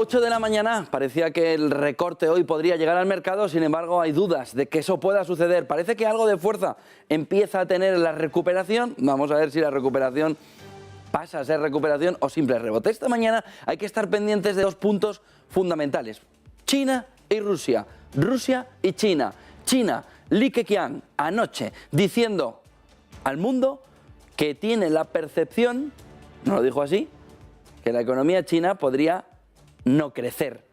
8 de la mañana, parecía que el recorte hoy podría llegar al mercado, sin embargo hay dudas de que eso pueda suceder. Parece que algo de fuerza empieza a tener la recuperación. Vamos a ver si la recuperación pasa a ser recuperación o simple rebote. Esta mañana hay que estar pendientes de dos puntos fundamentales: China y Rusia, Rusia y China. China, Li Keqiang anoche diciendo al mundo que tiene la percepción, no lo dijo así, que la economía china podría no crecer.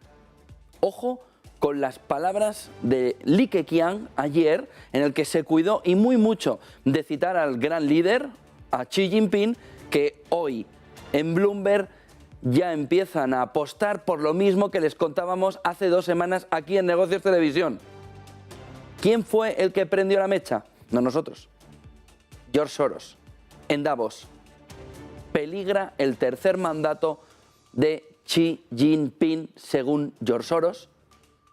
Ojo con las palabras de Li Keqiang ayer, en el que se cuidó y muy mucho de citar al gran líder, a Xi Jinping, que hoy en Bloomberg ya empiezan a apostar por lo mismo que les contábamos hace 2 semanas aquí en Negocios Televisión. ¿Quién fue el que prendió la mecha? No nosotros. George Soros, en Davos. Peligra el tercer mandato de Xi Jinping, según George Soros,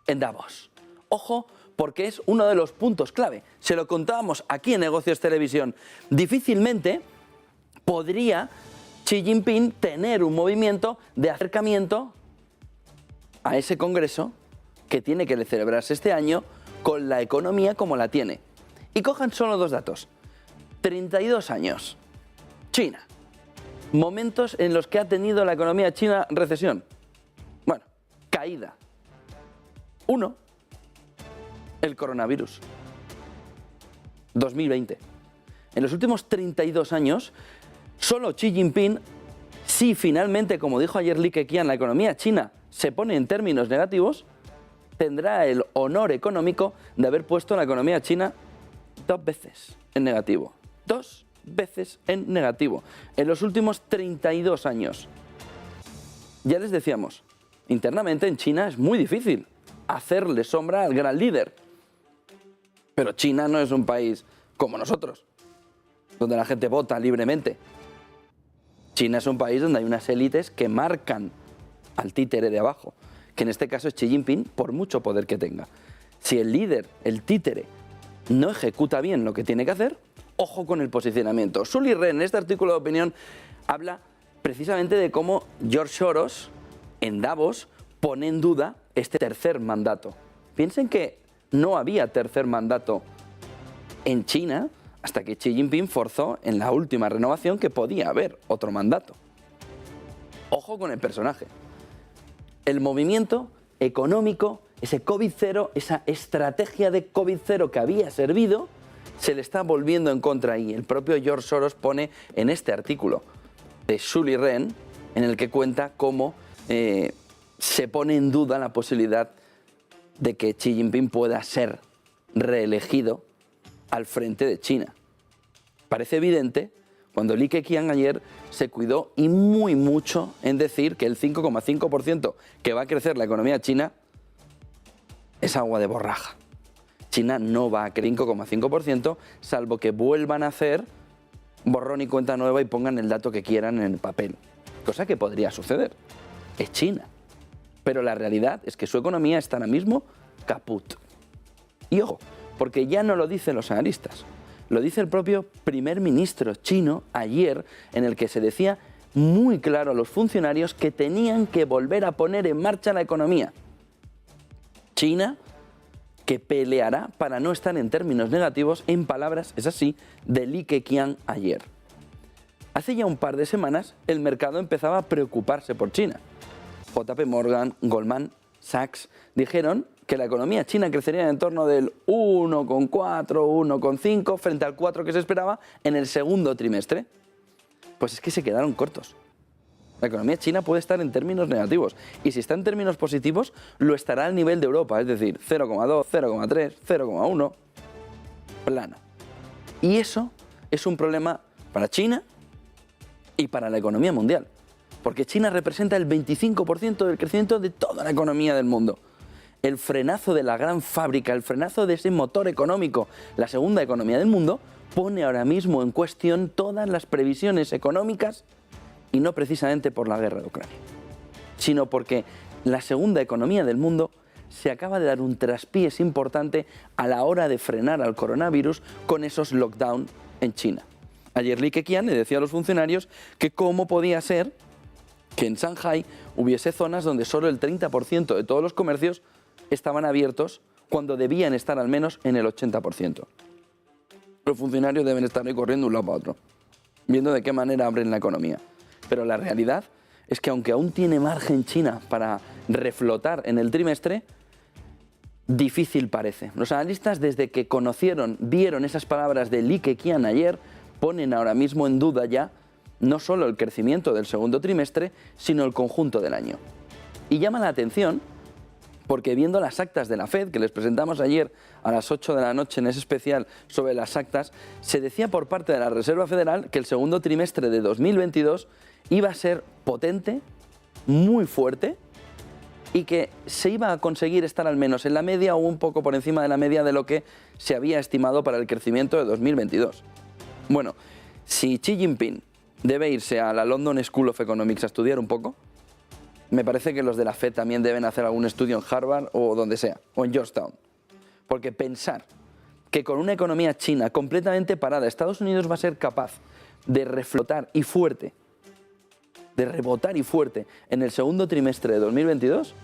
en Davos. Ojo, porque es uno de los puntos clave. Se lo contábamos aquí en Negocios Televisión. Difícilmente podría Xi Jinping tener un movimiento de acercamiento a ese congreso que tiene que celebrarse este año con la economía como la tiene. Y cojan solo 2 datos. 32 años. China. Momentos en los que ha tenido la economía china recesión. Bueno, caída. 1. El coronavirus. 2020. En los últimos 32 años, solo Xi Jinping, si finalmente, como dijo ayer Li Keqiang, la economía china se pone en términos negativos, tendrá el honor económico de haber puesto la economía china 2 veces en negativo. 2 veces en negativo en los últimos 32 años. Ya les decíamos, internamente en China es muy difícil hacerle sombra al gran líder. Pero China no es un país como nosotros, donde la gente vota libremente. China es un país donde hay unas élites que marcan al títere de abajo, que en este caso es Xi Jinping, por mucho poder que tenga. Si el líder, el títere, no ejecuta bien lo que tiene que hacer, ojo con el posicionamiento. Sully Ren, en este artículo de opinión, habla precisamente de cómo George Soros, en Davos, pone en duda este tercer mandato. Piensen que no había tercer mandato en China hasta que Xi Jinping forzó en la última renovación que podía haber otro mandato. Ojo con el personaje. El movimiento económico, ese COVID-0, esa estrategia de COVID-0 que había servido, se le está volviendo en contra, y el propio George Soros pone en este artículo de Sully Ren, en el que cuenta cómo se pone en duda la posibilidad de que Xi Jinping pueda ser reelegido al frente de China. Parece evidente cuando Li Keqiang ayer se cuidó y muy mucho en decir que el 5,5% que va a crecer la economía china es agua de borraja. China no va a crecer 5,5%, salvo que vuelvan a hacer borrón y cuenta nueva y pongan el dato que quieran en el papel. Cosa que podría suceder. Es China. Pero la realidad es que su economía está ahora mismo caput. Y ojo, porque ya no lo dicen los analistas, lo dice el propio primer ministro chino ayer, en el que se decía muy claro a los funcionarios que tenían que volver a poner en marcha la economía. China, que peleará para no estar en términos negativos, en palabras, es así, de Li Keqiang ayer. Hace ya un par de semanas el mercado empezaba a preocuparse por China. JP Morgan, Goldman Sachs dijeron que la economía china crecería en torno del 1,4, 1,5 frente al 4 que se esperaba en el segundo trimestre. Pues es que se quedaron cortos. La economía china puede estar en términos negativos, y si está en términos positivos lo estará al nivel de Europa, es decir, 0,2, 0,3, 0,1, plano. Y eso es un problema para China y para la economía mundial, porque China representa el 25% del crecimiento de toda la economía del mundo. El frenazo de la gran fábrica, el frenazo de ese motor económico, la segunda economía del mundo, pone ahora mismo en cuestión todas las previsiones económicas, y no precisamente por la guerra de Ucrania, sino porque la segunda economía del mundo se acaba de dar un traspiés importante a la hora de frenar al coronavirus con esos lockdown en China. Ayer Li Keqiang le decía a los funcionarios que cómo podía ser que en Shanghai hubiese zonas donde solo el 30% de todos los comercios estaban abiertos cuando debían estar al menos en el 80%. Los funcionarios deben estar ahí corriendo de un lado para otro, viendo de qué manera abren la economía. Pero la realidad es que aunque aún tiene margen China para reflotar en el trimestre, difícil parece. Los analistas, desde que vieron esas palabras de Li Keqiang ayer, ponen ahora mismo en duda ya no solo el crecimiento del segundo trimestre, sino el conjunto del año. Y llama la atención porque viendo las actas de la Fed, que les presentamos ayer a las 8 de la noche en ese especial sobre las actas, se decía por parte de la Reserva Federal que el segundo trimestre de 2022 iba a ser potente, muy fuerte, y que se iba a conseguir estar al menos en la media o un poco por encima de la media de lo que se había estimado para el crecimiento de 2022. Bueno, si Xi Jinping debe irse a la London School of Economics a estudiar un poco, me parece que los de la Fed también deben hacer algún estudio en Harvard o donde sea, o en Georgetown. Porque pensar que con una economía china completamente parada, Estados Unidos va a ser capaz de reflotar y fuerte, de rebotar y fuerte en el segundo trimestre de 2022,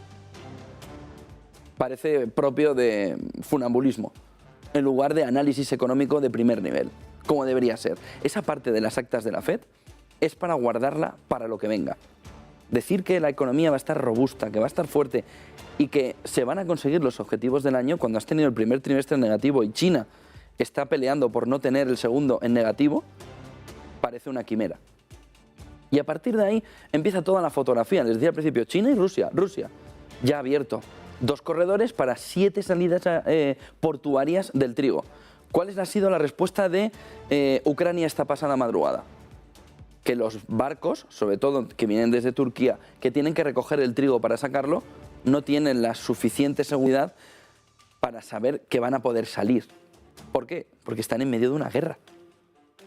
parece propio de funambulismo, en lugar de análisis económico de primer nivel, como debería ser. Esa parte de las actas de la Fed es para guardarla para lo que venga. Decir que la economía va a estar robusta, que va a estar fuerte y que se van a conseguir los objetivos del año cuando has tenido el primer trimestre en negativo y China está peleando por no tener el segundo en negativo, parece una quimera. Y a partir de ahí empieza toda la fotografía. Les decía al principio, China y Rusia. Rusia ya ha abierto 2 corredores para 7 salidas portuarias del trigo. ¿Cuál ha sido la respuesta de Ucrania esta pasada madrugada? Que los barcos, sobre todo que vienen desde Turquía, que tienen que recoger el trigo para sacarlo, no tienen la suficiente seguridad para saber que van a poder salir. ¿Por qué? Porque están en medio de una guerra.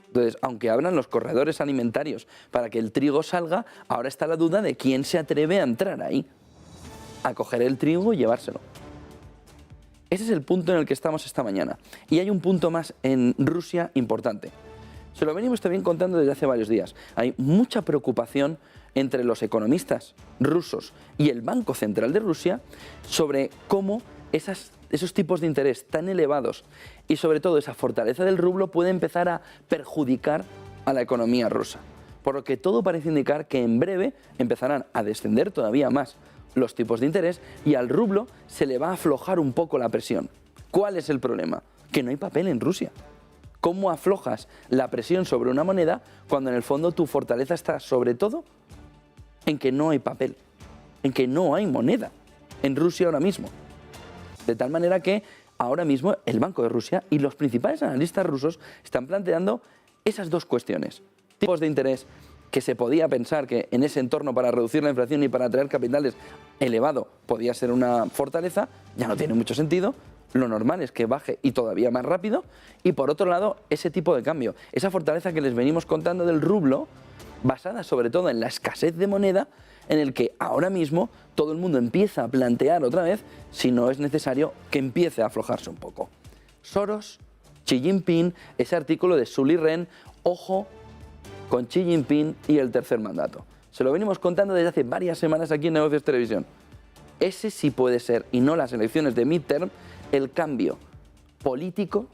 Entonces, aunque abran los corredores alimentarios para que el trigo salga, ahora está la duda de quién se atreve a entrar ahí, a coger el trigo y llevárselo. Ese es el punto en el que estamos esta mañana. Y hay un punto más en Rusia importante. Se lo venimos también contando desde hace varios días. Hay mucha preocupación entre los economistas rusos y el Banco Central de Rusia sobre cómo esos tipos de interés tan elevados y sobre todo esa fortaleza del rublo puede empezar a perjudicar a la economía rusa. Por lo que todo parece indicar que en breve empezarán a descender todavía más los tipos de interés y al rublo se le va a aflojar un poco la presión. ¿Cuál es el problema? Que no hay papel en Rusia. ¿Cómo aflojas la presión sobre una moneda cuando en el fondo tu fortaleza está sobre todo en que no hay papel, en que no hay moneda en Rusia ahora mismo? De tal manera que ahora mismo el Banco de Rusia y los principales analistas rusos están planteando esas 2 cuestiones. Tipos de interés que se podía pensar que en ese entorno para reducir la inflación y para atraer capitales elevado podía ser una fortaleza, ya no tiene mucho sentido. Lo normal es que baje y todavía más rápido. Y por otro lado, ese tipo de cambio, esa fortaleza que les venimos contando del rublo, basada sobre todo en la escasez de moneda, en el que ahora mismo todo el mundo empieza a plantear otra vez si no es necesario que empiece a aflojarse un poco. Soros, Xi Jinping, ese artículo de Sully Ren, ojo con Xi Jinping y el tercer mandato. Se lo venimos contando desde hace varias semanas aquí en Negocios Televisión. Ese sí puede ser, y no las elecciones de midterm, el cambio político,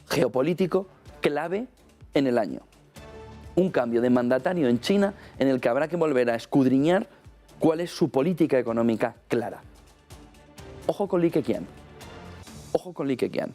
geopolítico, clave en el año. Un cambio de mandatario en China en el que habrá que volver a escudriñar cuál es su política económica clara. Ojo con Li Keqiang. Ojo con Li Keqiang.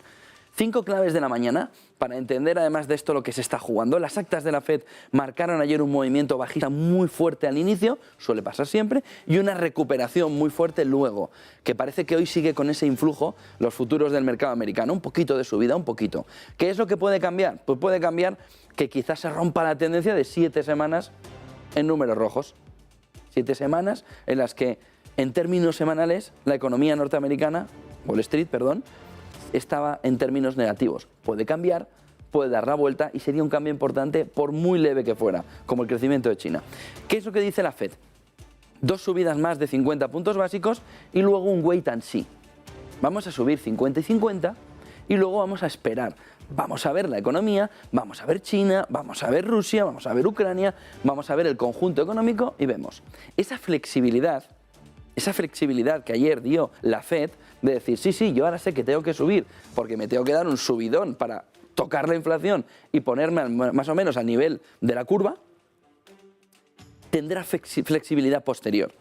5 claves de la mañana para entender además de esto lo que se está jugando. Las actas de la Fed marcaron ayer un movimiento bajista muy fuerte al inicio, suele pasar siempre, y una recuperación muy fuerte luego, que parece que hoy sigue con ese influjo los futuros del mercado americano, un poquito de subida, un poquito. ¿Qué es lo que puede cambiar? Pues puede cambiar que quizás se rompa la tendencia de 7 semanas en números rojos. 7 semanas en las que en términos semanales la economía norteamericana, Wall Street, perdón, estaba en términos negativos. Puede cambiar, puede dar la vuelta y sería un cambio importante por muy leve que fuera, como el crecimiento de China. ¿Qué es lo que dice la Fed? 2 subidas más de 50 puntos básicos y luego un wait and see. Vamos a subir 50 y 50 y luego vamos a esperar Vamos a ver la economía, vamos a ver China, vamos a ver Rusia, vamos a ver Ucrania, vamos a ver el conjunto económico y vemos. Esa flexibilidad que ayer dio la FED de decir, sí, yo ahora sé que tengo que subir porque me tengo que dar un subidón para tocar la inflación y ponerme más o menos al nivel de la curva, tendrá flexibilidad posterior.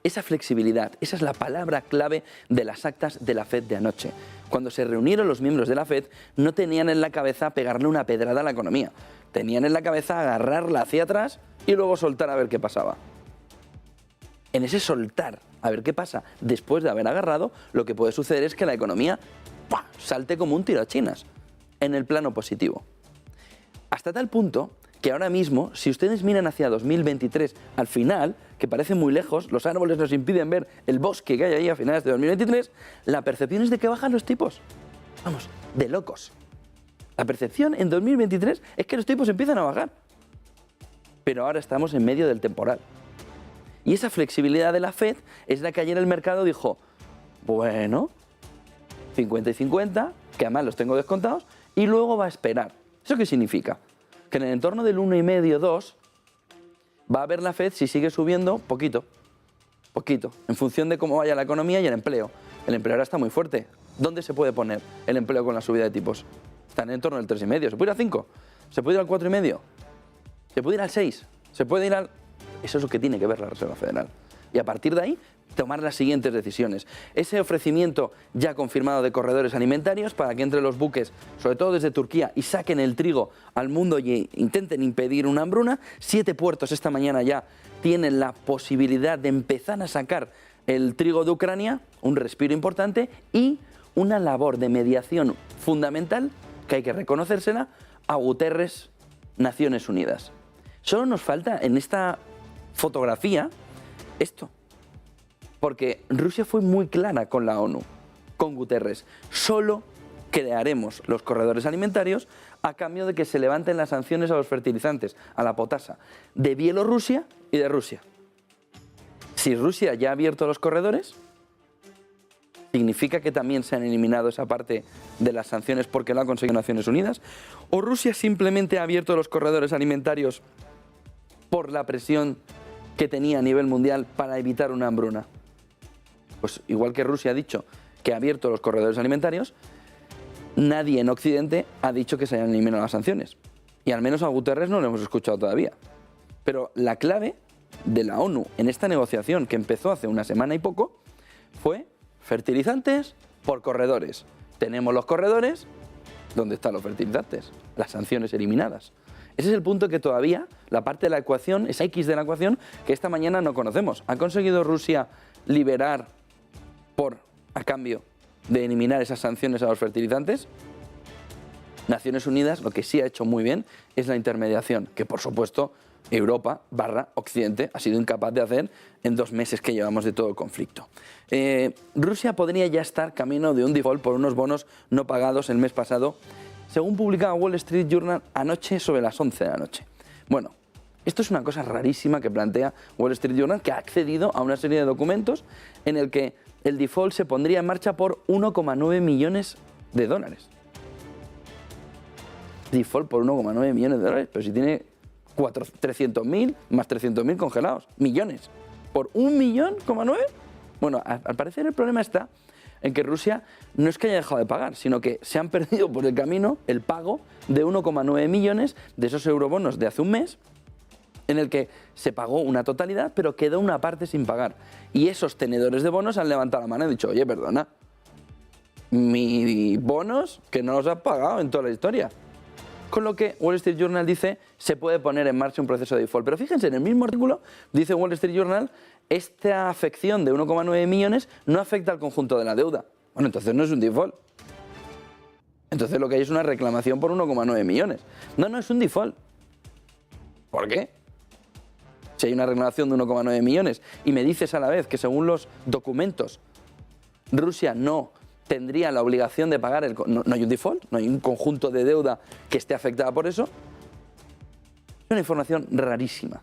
Esa flexibilidad, esa es la palabra clave de las actas de la FED de anoche. Cuando se reunieron los miembros de la FED, no tenían en la cabeza pegarle una pedrada a la economía. Tenían en la cabeza agarrarla hacia atrás y luego soltar a ver qué pasaba. En ese soltar a ver qué pasa después de haber agarrado, lo que puede suceder es que la economía salte como un tirachinas en el plano positivo. Hasta tal punto que ahora mismo, si ustedes miran hacia 2023, al final, que parece muy lejos, los árboles nos impiden ver el bosque que hay ahí a finales de 2023, la percepción es de que bajan los tipos. Vamos, de locos. La percepción en 2023 es que los tipos empiezan a bajar. Pero ahora estamos en medio del temporal. Y esa flexibilidad de la FED es la que ayer el mercado dijo, bueno, 50 y 50, que además los tengo descontados, y luego va a esperar. ¿Eso qué significa? Que en el entorno del 1,5, 2, va a ver la FED si sigue subiendo poquito, en función de cómo vaya la economía y el empleo. El empleo ahora está muy fuerte. ¿Dónde se puede poner el empleo con la subida de tipos? Está en el entorno del 3,5. ¿Se puede ir al 5? ¿Se puede ir al 4,5? ¿Se puede ir al 6? ¿Se puede ir al...? Eso es lo que tiene que ver la Reserva Federal. Y a partir de ahí, tomar las siguientes decisiones. Ese ofrecimiento ya confirmado de corredores alimentarios para que entre los buques, sobre todo desde Turquía, y saquen el trigo al mundo y intenten impedir una hambruna. 7 puertos esta mañana ya tienen la posibilidad de empezar a sacar el trigo de Ucrania, un respiro importante, y una labor de mediación fundamental, que hay que reconocérsela, a Guterres, Naciones Unidas. Solo nos falta en esta fotografía esto. Porque Rusia fue muy clara con la ONU, con Guterres. Solo crearemos los corredores alimentarios a cambio de que se levanten las sanciones a los fertilizantes, a la potasa, de Bielorrusia y de Rusia. Si Rusia ya ha abierto los corredores, ¿significa que también se han eliminado esa parte de las sanciones porque lo ha conseguido Naciones Unidas? ¿O Rusia simplemente ha abierto los corredores alimentarios por la presión que tenía a nivel mundial para evitar una hambruna? Pues igual que Rusia ha dicho que ha abierto los corredores alimentarios, nadie en Occidente ha dicho que se hayan eliminado las sanciones. Y al menos a Guterres no lo hemos escuchado todavía. Pero la clave de la ONU en esta negociación que empezó hace una semana y poco fue fertilizantes por corredores. Tenemos los corredores, ¿dónde están los fertilizantes? Las sanciones eliminadas. Ese es el punto que todavía, la parte de la ecuación, esa X de la ecuación, que esta mañana no conocemos. ¿Ha conseguido Rusia liberar a cambio de eliminar esas sanciones a los fertilizantes? Naciones Unidas lo que sí ha hecho muy bien es la intermediación, que por supuesto Europa / Occidente ha sido incapaz de hacer en 2 meses que llevamos de todo el conflicto. Rusia podría ya estar camino de un default por unos bonos no pagados el mes pasado, según publicaba Wall Street Journal anoche sobre las 11 de la noche. Bueno, esto es una cosa rarísima que plantea Wall Street Journal, que ha accedido a una serie de documentos en el que el default se pondría en marcha por 1,9 millones de dólares. Default por 1,9 millones de dólares, pero si tiene 300.000 más 300.000 congelados, millones. ¿Por 1,9 millón? Bueno, al parecer el problema está en que Rusia no es que haya dejado de pagar, sino que se han perdido por el camino el pago de 1,9 millones de esos eurobonos de hace un mes, en el que se pagó una totalidad, pero quedó una parte sin pagar. Y esos tenedores de bonos han levantado la mano y han dicho, oye, perdona, mis bonos que no los has pagado en toda la historia. Con lo que Wall Street Journal dice, se puede poner en marcha un proceso de default. Pero fíjense, en el mismo artículo dice Wall Street Journal, esta afección de 1,9 millones no afecta al conjunto de la deuda. Bueno, entonces no es un default. Entonces lo que hay es una reclamación por 1,9 millones. No es un default. ¿Por qué? Si hay una reclamación de 1,9 millones y me dices a la vez que según los documentos Rusia no tendría la obligación de pagar, no hay un default, no hay un conjunto de deuda que esté afectada por eso. Es una información rarísima,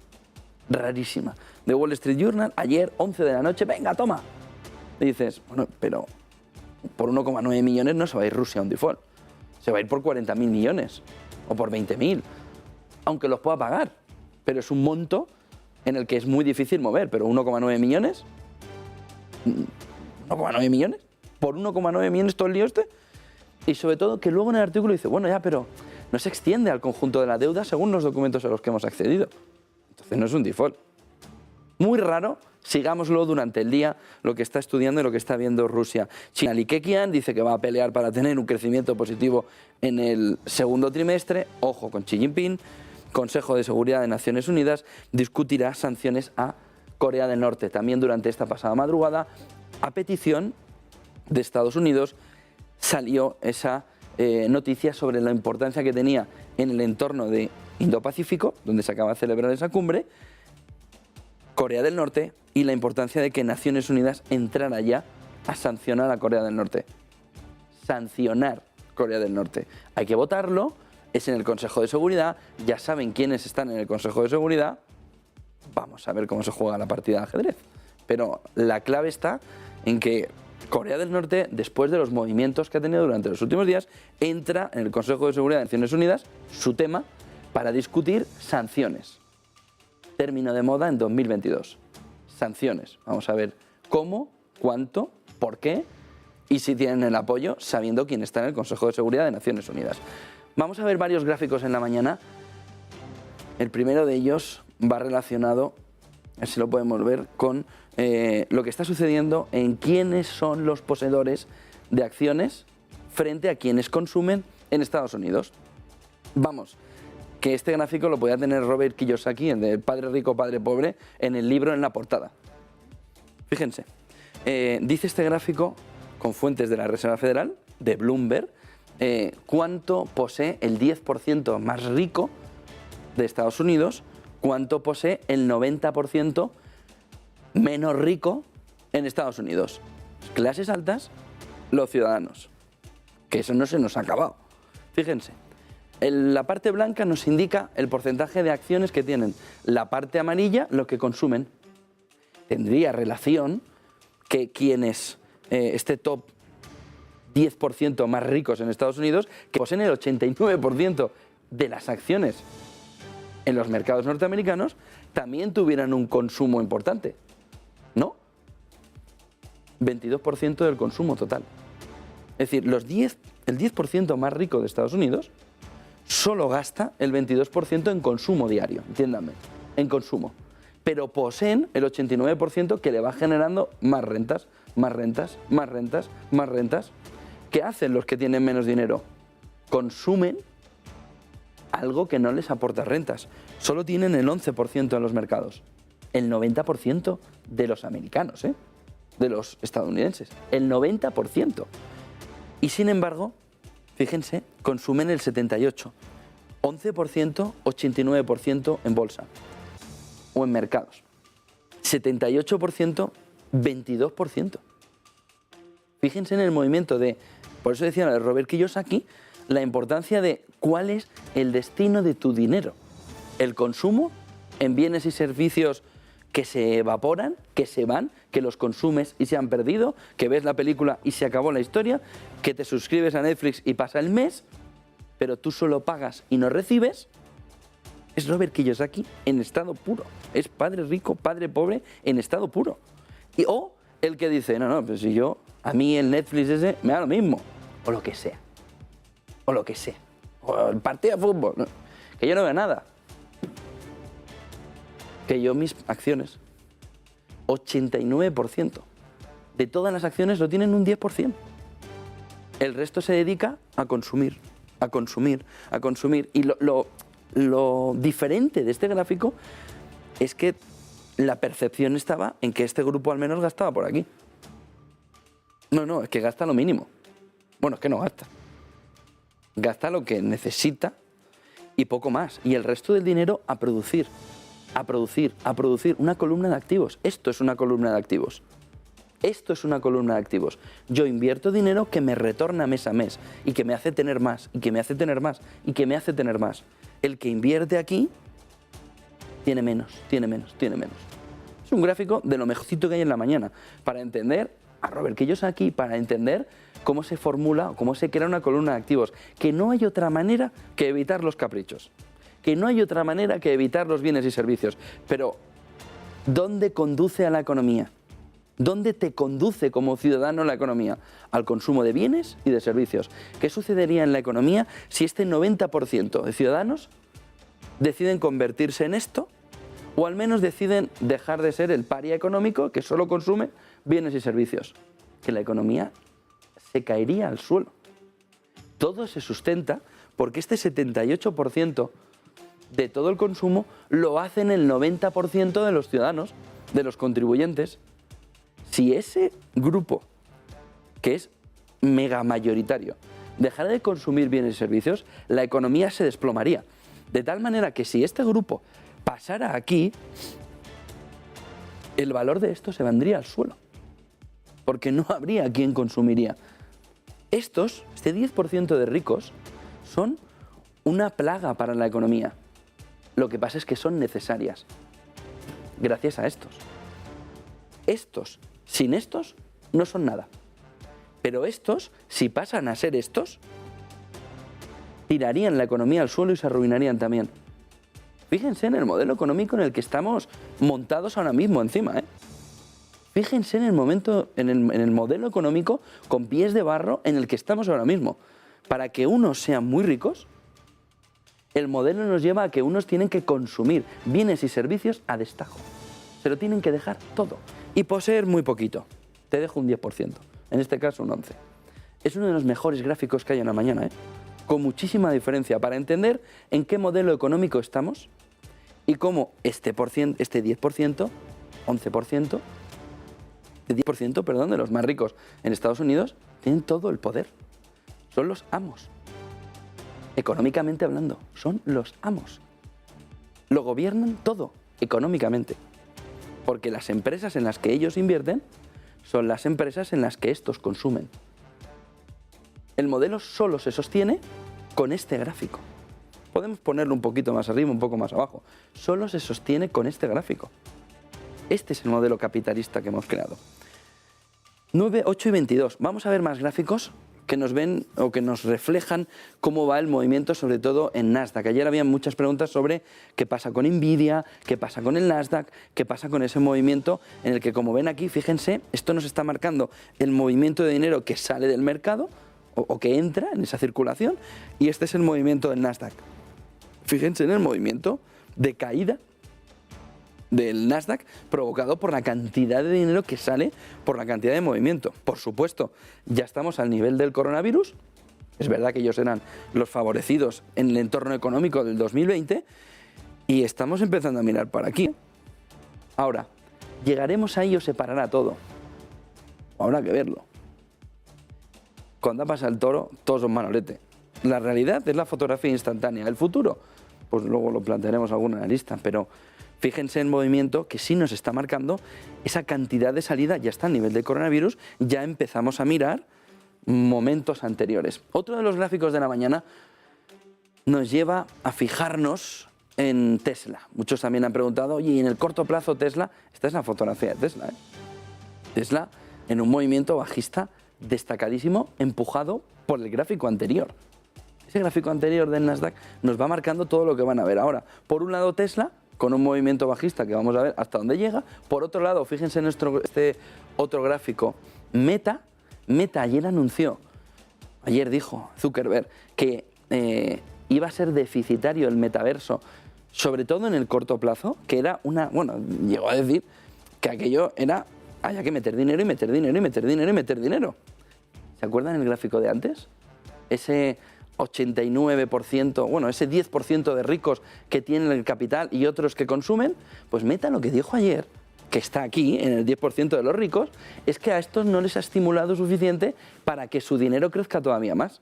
de Wall Street Journal, ayer, 11 de la noche, venga, toma. Y dices, bueno, pero por 1,9 millones no se va a ir Rusia a un default. se va a ir por 40.000 millones o por 20.000, aunque los pueda pagar. Pero es un monto en el que es muy difícil mover. Pero 1,9 millones, 1,9 millones, por 1,9 millones todo el lío este. Y sobre todo que luego en el artículo dice, bueno ya, pero no se extiende al conjunto de la deuda según los documentos a los que hemos accedido. Entonces no es un default. Muy raro, sigámoslo durante el día, lo que está estudiando y lo que está viendo Rusia. China, Li Keqiang dice que va a pelear para tener un crecimiento positivo en el segundo trimestre. Ojo con Xi Jinping. Consejo de Seguridad de Naciones Unidas discutirá sanciones a Corea del Norte. También durante esta pasada madrugada, a petición de Estados Unidos, salió esa noticia sobre la importancia que tenía en el entorno de Indo-Pacífico, donde se acaba de celebrar esa cumbre, Corea del Norte, y la importancia de que Naciones Unidas entrara ya a sancionar a Corea del Norte. Sancionar Corea del Norte. Hay que votarlo, es en el Consejo de Seguridad, ya saben quiénes están en el Consejo de Seguridad, vamos a ver cómo se juega la partida de ajedrez. Pero la clave está en que Corea del Norte, después de los movimientos que ha tenido durante los últimos días, entra en el Consejo de Seguridad de Naciones Unidas, su tema, para discutir sanciones. Término de moda en 2022. Sanciones. Vamos a ver cómo, cuánto, por qué y si tienen el apoyo, sabiendo quién está en el Consejo de Seguridad de Naciones Unidas. Vamos a ver varios gráficos en la mañana. El primero de ellos va relacionado, a ver si lo podemos ver, con lo que está sucediendo en quiénes son los poseedores de acciones frente a quienes consumen en Estados Unidos. Vamos, que este gráfico lo podía tener Robert Kiyosaki, el de Padre Rico, Padre Pobre, en el libro en la portada. Fíjense, dice este gráfico, con fuentes de la Reserva Federal, de Bloomberg, cuánto posee el 10% más rico de Estados Unidos, cuánto posee el 90% menos rico en Estados Unidos. Clases altas, los ciudadanos. Que eso no se nos ha acabado. Fíjense, la parte blanca nos indica el porcentaje de acciones que tienen. La parte amarilla, lo que consumen. Tendría relación que quienes, este top 10% más ricos en Estados Unidos, que poseen el 89% de las acciones en los mercados norteamericanos, también tuvieran un consumo importante. ¿No? 22% del consumo total. Es decir, el 10% más rico de Estados Unidos solo gasta el 22% en consumo diario, entiéndanme, en consumo. Pero poseen el 89% que le va generando más rentas, más rentas, más rentas, más rentas. ¿Qué hacen los que tienen menos dinero? Consumen algo que no les aporta rentas. Solo tienen el 11% en los mercados. El 90% de los americanos, de los estadounidenses. El 90%. Y sin embargo, fíjense, consumen el 78%. 11%, 89% en bolsa o en mercados. 78%, 22%. Fíjense en el movimiento de, por eso decía de Robert Kiyosaki, la importancia de cuál es el destino de tu dinero. El consumo en bienes y servicios que se evaporan, que se van, que los consumes y se han perdido, que ves la película y se acabó la historia, que te suscribes a Netflix y pasa el mes, pero tú solo pagas y no recibes. Es Robert Kiyosaki en estado puro. Es Padre Rico, Padre Pobre en estado puro. O el que dice, no, pues si yo, a mí el Netflix ese me da lo mismo. O lo que sea. O lo que sea. O el partido de fútbol. No, que yo no veo nada. Que yo mis acciones, 89% de todas las acciones lo tienen un 10%. El resto se dedica a consumir, a consumir, a consumir. Y lo diferente de este gráfico es que la percepción estaba en que este grupo al menos gastaba por aquí. No, es que gasta lo mínimo. Bueno, es que no gasta. Gasta lo que necesita y poco más. Y el resto del dinero a producir. A producir, a producir una columna de activos. Esto es una columna de activos. Esto es una columna de activos. Yo invierto dinero que me retorna mes a mes y que me hace tener más, y que me hace tener más, y que me hace tener más. El que invierte aquí tiene menos, tiene menos, tiene menos. Es un gráfico de lo mejorcito que hay en la mañana para entender a Robert Kiyosaki para entender cómo se formula, cómo se crea una columna de activos, que no hay otra manera que evitar los caprichos, que no hay otra manera que evitar los bienes y servicios. Pero, ¿dónde conduce a la economía? ¿Dónde te conduce como ciudadano la economía? Al consumo de bienes y de servicios. ¿Qué sucedería en la economía si este 90% de ciudadanos deciden convertirse en esto? O al menos deciden dejar de ser el paria económico que solo consume bienes y servicios. Que la economía se caería al suelo. Todo se sustenta porque este 78% de todo el consumo lo hacen el 90% de los ciudadanos, de los contribuyentes. Si ese grupo, que es mega mayoritario, dejara de consumir bienes y servicios, la economía se desplomaría. De tal manera que si este grupo pasara aquí, el valor de esto se vendría al suelo, porque no habría quien consumiría. Este 10% de ricos, son una plaga para la economía. Lo que pasa es que son necesarias, gracias a estos. Sin estos, no son nada. Pero estos, si pasan a ser estos, tirarían la economía al suelo y se arruinarían también. Fíjense en el modelo económico en el que estamos montados ahora mismo encima, ¿eh? Fíjense en el modelo económico con pies de barro en el que estamos ahora mismo. Para que unos sean muy ricos, el modelo nos lleva a que unos tienen que consumir bienes y servicios a destajo. Se lo tienen que dejar todo y poseer muy poquito. Te dejo un 10%, en este caso un 11%. Es uno de los mejores gráficos que hay en la mañana, ¿eh? Con muchísima diferencia para entender en qué modelo económico estamos y cómo este 10%, 11%, de 10%, perdón, de los más ricos en Estados Unidos, tienen todo el poder. Son los amos. Económicamente hablando, son los amos. Lo gobiernan todo, económicamente. Porque las empresas en las que ellos invierten son las empresas en las que estos consumen. El modelo solo se sostiene con este gráfico. Podemos ponerlo un poquito más arriba, un poco más abajo. Solo se sostiene con este gráfico. Este es el modelo capitalista que hemos creado. 9, 8 y 22. Vamos a ver más gráficos que nos ven o que nos reflejan cómo va el movimiento, sobre todo en Nasdaq. Ayer había muchas preguntas sobre qué pasa con Nvidia, qué pasa con el Nasdaq, qué pasa con ese movimiento en el que, como ven aquí, fíjense, esto nos está marcando el movimiento de dinero que sale del mercado o que entra en esa circulación, y este es el movimiento del Nasdaq. Fíjense en el movimiento de caída del Nasdaq provocado por la cantidad de dinero que sale, por la cantidad de movimiento. Por supuesto, ya estamos al nivel del coronavirus. Es verdad que ellos eran los favorecidos en el entorno económico del 2020 y estamos empezando a mirar para aquí. Ahora, ¿llegaremos ahí o se parará todo? Habrá que verlo. Cuando pasa el toro, todos son manolete. La realidad es la fotografía instantánea. El futuro, pues luego lo plantearemos alguna analista, pero fíjense en movimiento que sí nos está marcando esa cantidad de salida, ya está a nivel de coronavirus, ya empezamos a mirar momentos anteriores. Otro de los gráficos de la mañana nos lleva a fijarnos en Tesla. Muchos también han preguntado, oye, ¿y en el corto plazo Tesla? Esta es la fotografía de Tesla, ¿eh? Tesla en un movimiento bajista destacadísimo, empujado por el gráfico anterior. Ese gráfico anterior del Nasdaq nos va marcando todo lo que van a ver ahora. Por un lado Tesla, con un movimiento bajista que vamos a ver hasta dónde llega. Por otro lado, fíjense en este otro gráfico, Meta ayer dijo Zuckerberg, que iba a ser deficitario el metaverso, sobre todo en el corto plazo, que era llegó a decir que aquello era, haya que meter dinero y meter dinero y meter dinero y meter dinero. ¿Se acuerdan el gráfico de antes? Ese 89%, ese 10% de ricos que tienen el capital y otros que consumen, pues Meta lo que dijo ayer, que está aquí en el 10% de los ricos, es que a estos no les ha estimulado suficiente para que su dinero crezca todavía más.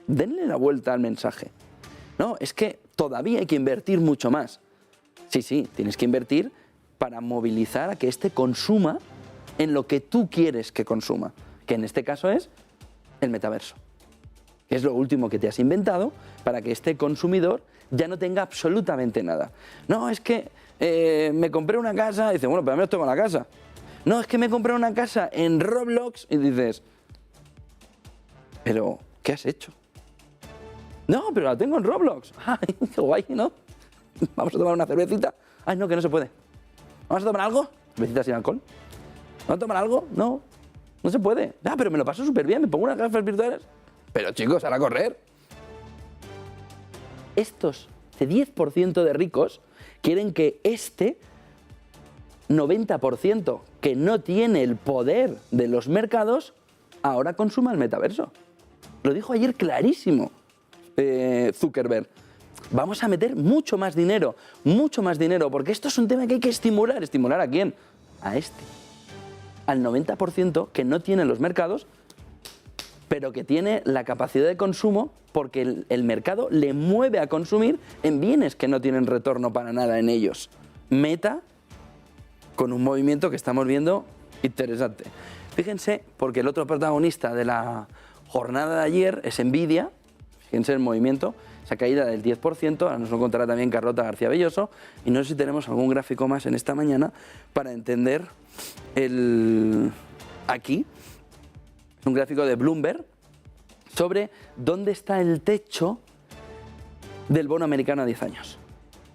Denle la vuelta al mensaje. No, es que todavía hay que invertir mucho más. Sí, tienes que invertir para movilizar a que éste consuma en lo que tú quieres que consuma, que en este caso es el metaverso, que es lo último que te has inventado para que este consumidor ya no tenga absolutamente nada. No, es que me compré una casa, y dice, bueno, pero al menos tengo la casa. No, es que me he comprado una casa en Roblox y dices, pero, ¿qué has hecho? No, pero la tengo en Roblox. Ay, qué guay, ¿no? Vamos a tomar una cervecita. Ay, no, que no se puede. ¿Vamos a tomar algo? ¿Cervecita sin alcohol? ¿Vamos a tomar algo? No, no se puede. Ah, pero me lo paso súper bien, me pongo unas gafas virtuales. Pero chicos, a correr. Estos 10% de ricos quieren que este 90% que no tiene el poder de los mercados ahora consuma el metaverso. Lo dijo ayer clarísimo Zuckerberg. Vamos a meter mucho más dinero, porque esto es un tema que hay que estimular. ¿Estimular a quién? A este. Al 90% que no tiene los mercados, pero que tiene la capacidad de consumo porque el mercado le mueve a consumir en bienes que no tienen retorno para nada en ellos. Meta con un movimiento que estamos viendo interesante. Fíjense, porque el otro protagonista de la jornada de ayer es Nvidia. Fíjense el movimiento, esa caída del 10%, ahora nos lo contará también Carlota García Belloso, y no sé si tenemos algún gráfico más en esta mañana para entender aquí, es un gráfico de Bloomberg sobre dónde está el techo del bono americano a 10 años.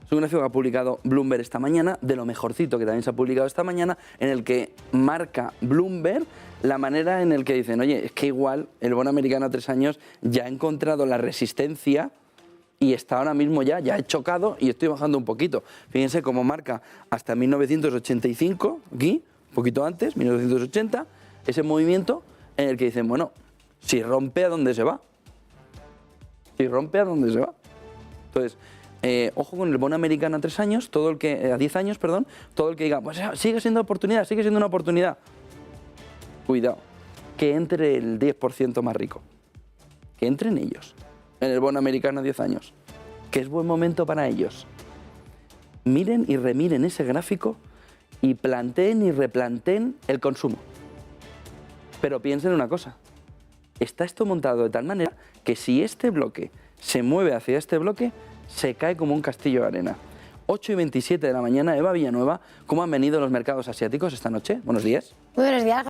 Es un gráfico que ha publicado Bloomberg esta mañana, de lo mejorcito que también se ha publicado esta mañana, en el que marca Bloomberg la manera en la que dicen, oye, es que igual el bono americano a 3 años ya ha encontrado la resistencia y está ahora mismo ya he chocado y estoy bajando un poquito. Fíjense cómo marca hasta 1985, aquí, un poquito antes, 1980, ese movimiento en el que dicen, bueno, si rompe, ¿a dónde se va? Si rompe, ¿a dónde se va? Entonces, ojo con el bono americano a 3 años, todo el que, a 10 años, perdón, todo el que diga, pues sigue siendo oportunidad, sigue siendo una oportunidad. Cuidado, que entre el 10% más rico, que entren ellos en el bono americano a 10 años, que es buen momento para ellos. Miren y remiren ese gráfico y planteen y replanteen el consumo. Pero piensen una cosa, está esto montado de tal manera que si este bloque se mueve hacia este bloque, se cae como un castillo de arena. 8:27 de la mañana, Eva Villanueva, ¿cómo han venido los mercados asiáticos esta noche? Buenos días. Muy buenos días.